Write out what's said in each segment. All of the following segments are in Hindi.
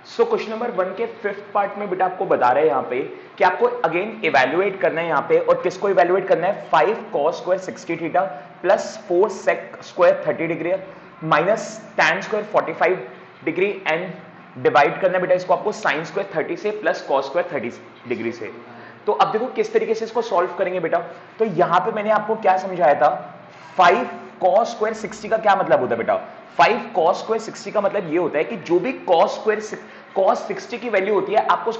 सो क्वेश्चन नंबर 1 के 5th पार्ट में बेटा आपको बता रहे हैं यहाँ पे कि आपको अगेन इवैल्यूएट करना है यहाँ पे, और किसको इवैल्यूएट करना है, 5 cos square 60 theta plus 4 sec square 30 degree minus tan square 45 degree and divide करना है बेटा इसको आपको sin स्क्वायर 30 से प्लस cos स्क्वायर 30 डिग्री से। तो अब देखो किस तरीके से इसको सॉल्व करेंगे बेटा। तो यहाँ पे मैंने आपको क्या समझाया था, 5 cos स्क्वायर 60 का क्या मतलब होता है बेटा, 5 cos स्क्वायर 60 का मतलब ये होता है कि जो भी cos 60 की वैल्यू होती है आपको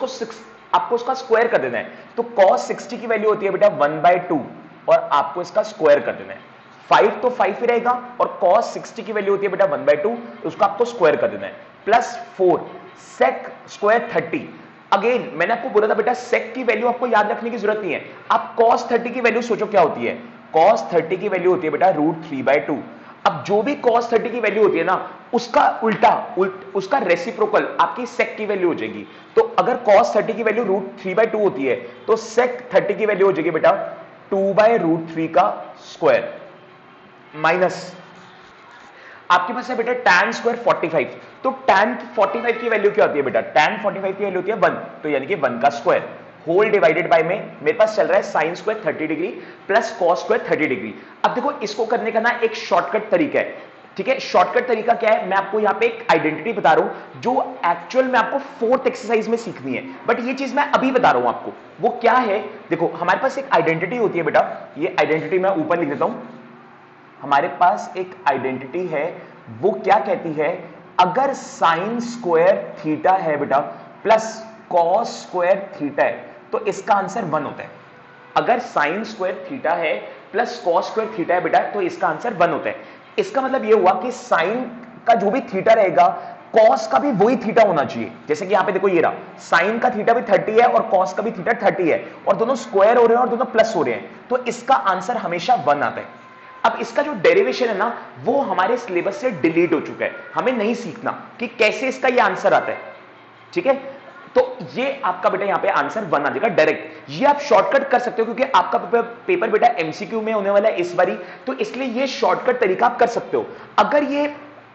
उसका स्क्वायर कर देना है। तो cos 60 की वैल्यू होती है बेटा 1/2 और आपको इसका स्क्वायर कर देना है। 5 तो 5 ही रहेगा और cos 60 की वैल्यू होती है बेटा 1/2, उसको आपको स्क्वायर कर देना है। Plus 4 sec square 30। अगेन मैंने आपको बोला था बेटा sec की वैल्यू आपको याद रखने की जरूरत नहीं है। आप cos 30 की वैल्यू सोचो क्या होती है, cos 30 की वैल्यू होती है बेटा √3/2। अब जो भी cos 30 की वैल्यू होती है ना, उसका उसका रेसिप्रोकल आपकी sec की वैल्यू हो जाएगी। तो अगर cos 30 की वैल्यू √3/2 होती है तो sec 30 की वैल्यू हो जाएगी बेटा 2/√3 का स्क्वायर माइनस आपके पास है बेटा tan स्क्वायर 45। तो tan 45 की वैल्यू क्या होती है बेटा, tan 45 की वैल्यू होती है 1, तो यानी कि 1 का स्क्वायर होल डिवाइडेड बाय में मेरे पास चल रहा है sin square 30 degree plus cos square 30 degree. अब देखो इसको करने का ना एक शॉर्टकट तरीका है, ठीक है। शॉर्टकट तरीका क्या है, मैं आपको यहाँ पे एक आइडेंटिटी बता रहा हूं जो एक्चुअल में आपको 4th एक्सरसाइज में सीखनी है, बट ये चीज मैं अभी बता रहा हूं आपको। वो क्या है, देखो हमारे पास एक आइडेंटिटी होती है बेटा, ये आइडेंटिटी मैं ऊपर लिख देता हूं। हमारे पास एक आइडेंटिटी है, वो क्या कहती है, अगर साइन स्क्वायर थीटा है बेटा प्लस कॉस स्क्वायर थीटा है तो इसका आंसर 1 होता है। अगर साइन स्क्वायर थीटा है प्लस कॉस स्क्वायर थीटा है बेटा तो इसका आंसर 1 होता है। इसका मतलब ये हुआ कि साइन का जो भी थीटा रहेगा कॉस का भी वही थीटा होना चाहिए। जैसे कि यहां पे देखो ये रहा, साइन का थीटा भी 30 है और कॉस का भी थीटा 30 है और दोनों स्क्वायर हो रहे हैं और दोनों प्लस हो रहे हैं, तो इसका आंसर हमेशा 1 आता है। अब इसका जो डेरिवेशन है ना वो हमारे सिलेबस से डिलीट हो चुका है, हमें नहीं सीखना कि कैसे इसका ये आंसर आता है, ठीक है। तो ये आपका बेटा यहाँ पे आंसर 1 आ जाएगा डायरेक्ट। ये आप शॉर्टकट कर सकते हो क्योंकि आपका पेपर बेटा एमसीक्यू में होने वाला है इस बारी, तो इसलिए ये शॉर्टकट तरीका आप कर सकते हो। अगर ये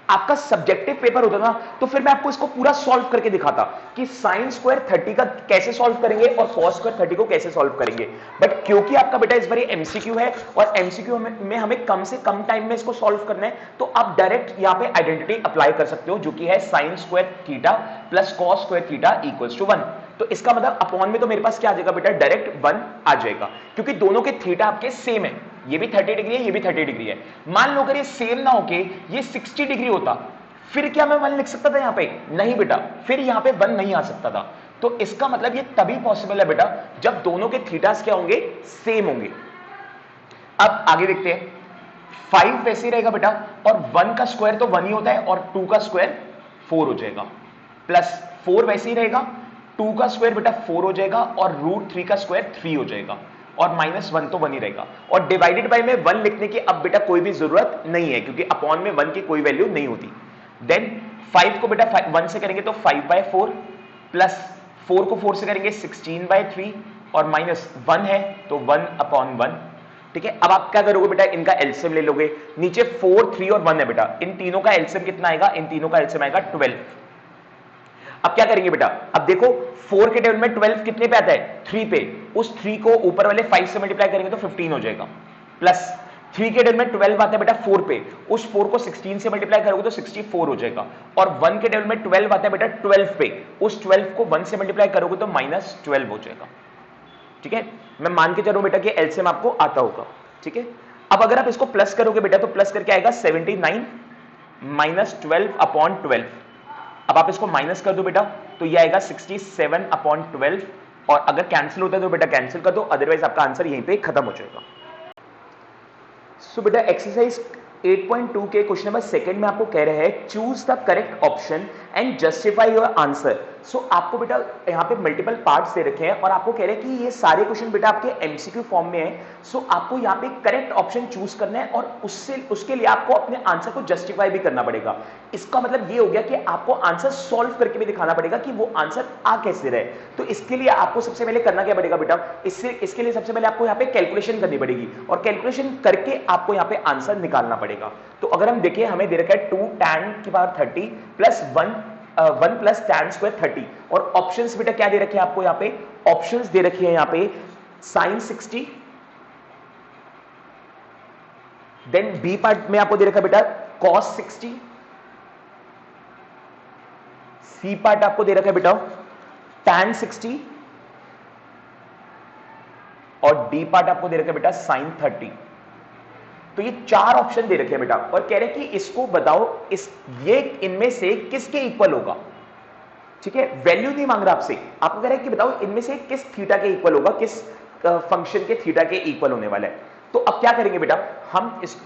आपका सब्जेक्टिव पेपर होता ना तो फिर मैं आपको इसको पूरा सॉल्व करके दिखाता कि साइन स्क्वायर 30 का कैसे सॉल्व करेंगे और कॉस स्क्वायर 30 को कैसे सॉल्व करेंगे। बट क्योंकि आपका बेटा इस बार एमसीक्यू है और एमसीक्यू में हमें कम से कम टाइम में इसको सॉल्व करना है, तो आप डायरेक्ट यहां पे आइडेंटिटी अप्लाई कर सकते हो जो कि है sine square theta plus cos square theta equals to 1। तो इसका मतलब अपॉन में तो मेरे पास क्या आ जाएगा बेटा, डायरेक्ट 1 आ जाएगा क्योंकि दोनों के थीटा आपके सेम है, ये भी 30 डिग्री है ये भी 30 डिग्री है। मान लो अगर ये सेम ना होके ये 60 डिग्री होता फिर क्या मैं 1 लिख सकता था यहां पे, नहीं बेटा, फिर यहां पे 1 नहीं आ सकता था। तो इसका मतलब ये तभी पॉसिबल है बेटा जब दोनों के थीटास क्या होंगे, सेम होंगे। अब आगे देखते हैं, 5 वैसे ही रहेगा बेटा और 1 का स्क्वायर तो 1 ही होता है और 2 का स्क्वायर 4 हो जाएगा, प्लस 4 वैसे ही रहेगा, 2 का स्क्वायर बेटा 4 हो जाएगा और √3 का स्क्वायर 3 हो जाएगा और -1 तो 1 ही रहेगा और डिवाइडेड बाय में 1 लिखने की अब बेटा कोई भी जरूरत नहीं है क्योंकि अपॉन में 1 की कोई वैल्यू नहीं होती। देन 5 को बेटा 1 से करेंगे तो 5/4 प्लस 4 को 4 से करेंगे 16/3 और -1 है तो 1/1, ठीक है। अब आप क्या करोगे बेटा, इनका एलसीएम ले लोगे, नीचे 4, 3 और 1 है बेटा, इन तीनों का एलसीएम कितना आएगा, इन तीनों का एलसीएम आएगा 12। अब क्या करेंगे बेटा, अब देखो 4 के टेबल में 12 कितने पे आता है, 3 पे, उस 3 को ऊपर वाले 5 से मल्टीप्लाई करेंगे तो 15 हो जाएगा, प्लस 3 के टेबल में 12 आता है बेटा 4 पे, उस 4 को 16 से मल्टीप्लाई करोगे तो 64 हो जाएगा और 1 के टेबल में 12 आता है बेटा 12 पे, उस 12 को 1 से मल्टीप्लाई करोगे तो -12 हो जाएगा, ठीक है। मैं मान के चलूं बेटा कि एलसीएम आपको आता होगा, ठीक है। अब अगर आप इसको प्लस करोगे बेटा तो प्लस करके आएगा 79 -12/12। अब आप इसको माइनस कर दो बेटा तो ये आएगा 67/12 और अगर कैंसिल होता है तो बेटा कैंसिल कर दो, अदरवाइज आपका आंसर यहीं पे खत्म हो जाएगा। सो बेटा एक्सरसाइज 8.2 के क्वेश्चन नंबर 2 में आपको कह रहे हैं choose the correct option and justify your answer. So आपको बेटा यहाँ पे मल्टीपल पार्ट्स दे रखे हैं और आपको कह रहे हैं कि ये सारे क्वेश्चन बेटा आपके एमसीक्यू फॉर्म में है। सो आपको यहाँ पे करेक्ट ऑप्शन चूज करना है और उसके लिए आपको अपने आंसर को जस्टिफाई भी करना पड़ेगा। इसका मतलब ये हो गया कि आपको आंसर सॉल्व करके भी दिखाना पड़ेगा कि वो आंसर आ कैसे रहे। तो इसके लिए आपको सबसे पहले करना क्या पड़ेगा बेटा, इसके लिए सबसे पहले आपको यहाँ पे कैलकुलेशन करनी पड़ेगी और कैलकुलेशन करके आपको यहाँ पे आंसर निकालना पड़ेगा। तो अगर हम देखें, हमें दे रखा है 2 tan की power 30 plus 1 1 plus tan square 30 और ऑप्शंस बेटा क्या दे रखे हैं आपको यहाँ पे, ऑप्शंस दे रखी है यहाँ पे sin 60, देन बी पार्ट में आपको दे रखा है बेटा cos 60, सी पार्ट आपको दे रखा है बेटा tan 60 और डी पार्ट आपको दे रखा है बेटा sin 30। तो ये 4 ऑप्शन दे रखे हैं बेटा और कह रहे हैं कि इसको बताओ ये इनमें से किसके इक्वल होगा। ठीक है, वैल्यू नहीं मांग रहा आपसे, आपको कह रहे हैं कि बताओ इनमें से किस थीटा के इक्वल होगा, किस फंक्शन के थीटा के इक्वल होने वाला है। तो अब क्या करेंगे बेटा, हम इस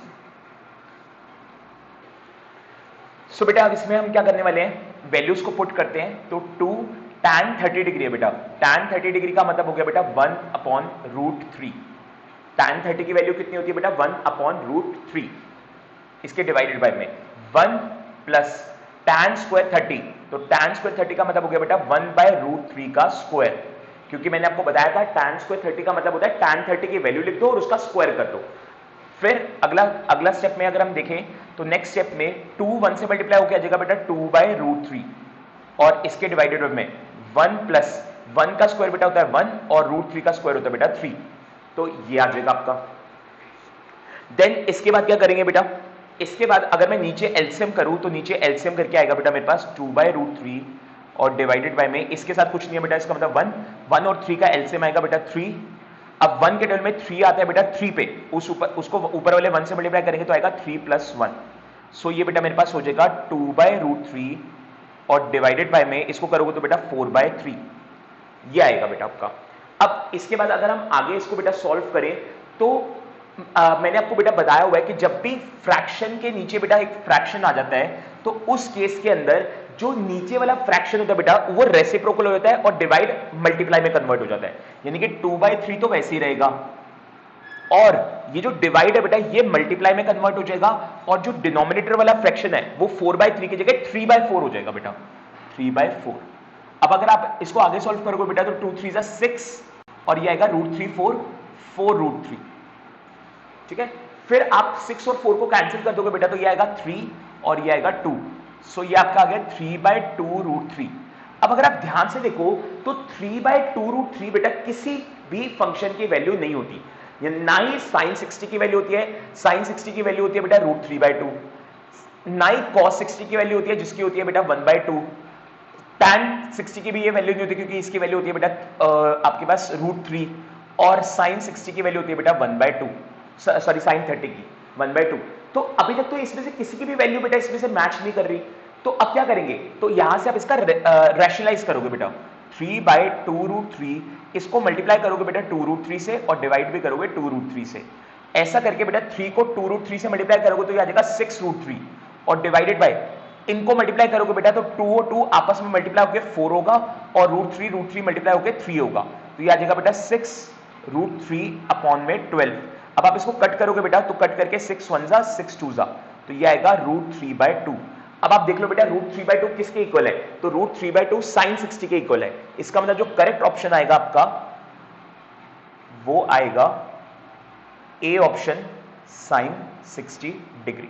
बेटा अब इसमें हम क्या करने वाले हैं, वैल्यूज को पुट करते हैं। तो 2 tan 30 डिग्री है बेटा, tan 30 डिग्री का मतलब हो गया बेटा 1/√3। tan 30 की वैल्यू कितनी होती है बेटा 1/√3, इसके डिवाइडेड बाय में 1 प्लस tan स्क्वायर 30, तो tan स्क्वायर 30 का मतलब हो गया बेटा 1/√3 का स्क्वायर, क्योंकि मैंने आपको बताया था tan स्क्वायर 30 का मतलब होता है tan 30 की वैल्यू लिख दो और उसका स्क्वायर कर दो। फिर अगला स्टेप में अगर हम देखें तो नेक्स्ट स्टेप में 2 1 से मल्टीप्लाई होकर आ जाएगा बेटा 2/√3 और इसके डिवाइडेड में 1 प्लस 1 का स्क्वायर बेटा होता है 1 और √3 का स्क्वायर होता है बेटा 3, तो ये आ जाएगा आपका। देन इसके बाद क्या करेंगे बेटा, इसके बाद अगर मैं नीचे एलसीएम करूं तो नीचे एलसीएम करके आएगा बेटा मेरे पास 2/√3 और डिवाइडेड बाय में इसके साथ कुछ नहीं है बेटा, इसका मतलब 1 और 3 का एलसीएम आएगा बेटा 3। अब 1 के टेबल में 3 आता है बेटा 3 पे, उसको ऊपर वाले 1 से मल्टीप्लाई करेंगे तो आएगा 3 + 1। सो ये बेटा मेरे पास हो जाएगा 2/√3 और डिवाइडेड बाय में इसको करोगे तो बेटा 4/3, ये आएगा बेटा आपका। अब इसके बाद अगर हम आगे इसको बेटा सॉल्व करें तो मैंने आपको बेटा बताया हुआ है कि जब भी फ्रैक्शन के नीचे बेटा एक फ्रैक्शन आ जाता है तो उस केस के अंदर जो नीचे वाला फ्रैक्शन होता है बेटा वो रेसिप्रोकल हो जाता है और डिवाइड मल्टीप्लाई में कन्वर्ट हो जाता है, यानी कि 2/3 तो वैसे ही रहेगा और ये जो डिवाइड है बेटा ये मल्टीप्लाई में कन्वर्ट हो जाएगा और जो डिनोमिनेटर वाला फ्रैक्शन है वो 4/3 की जगह 3/4 हो जाएगा बेटा, 3/4। अब अगर आप इसको आगे सॉल्व करोगे बेटा तो 2 3 6 और ये आएगा √3 4 √3। ठीक है, फिर आप 6 और 4 को कैंसिल कर दोगे बेटा तो ये आएगा 3 और ये आएगा 2, सो ये आपका आ गया 3/2√3। अब अगर आप ध्यान से देखो तो 3/2√3 बेटा किसी भी फंक्शन की वैल्यू नहीं होती, ना ही sin 60 की वैल्यू होती है, sin 60 की वैल्यू होती है बेटा √3/2, ना ही cos 60 की वैल्यू होती है जिसकी होती है बेटा 1/2, tan 60 की भी ये वैल्यू नहीं होती क्योंकि इसकी वैल्यू होती है बेटा आपके पास √3 और sin 60 की वैल्यू होती है बेटा 1/2, सॉरी sin 30 की 1/2। तो अभी तक तो इसमें से किसी की भी वैल्यू बेटा इसमें से मैच नहीं कर रही, तो अब क्या करेंगे, तो यहां से आप इसका रैशनलाइज करोगे बेटा 3/2√3, इसको मल्टीप्लाई करोगे बेटा 2√3 से और डिवाइड भी करोगे 2√3 से। ऐसा करके बेटा 3 को 2√3 से मल्टीप्लाई करोगे तो ये आ जाएगा 6√3 और डिवाइडेड बाय इनको मल्टीप्लाई करोगे बेटा तो 2 और 2 आपस में मल्टीप्लाई होकर 4 होगा और √3 मल्टीप्लाई होकर 3 होगा, तो ये आ जाएगा बेटा 6√3/12। अब आप इसको कट करोगे बेटा तो कट करके 6 1 जा 6 2 जा, तो ये आएगा √3/2। अब आप देख लो बेटा √3/2 किसके इक्वल है, तो √3/2 sin 60 के इक्वल है। इसका मतलब जो करेक्ट ऑप्शन आएगा आपका वो आएगा ए ऑप्शन sin 60 डिग्री।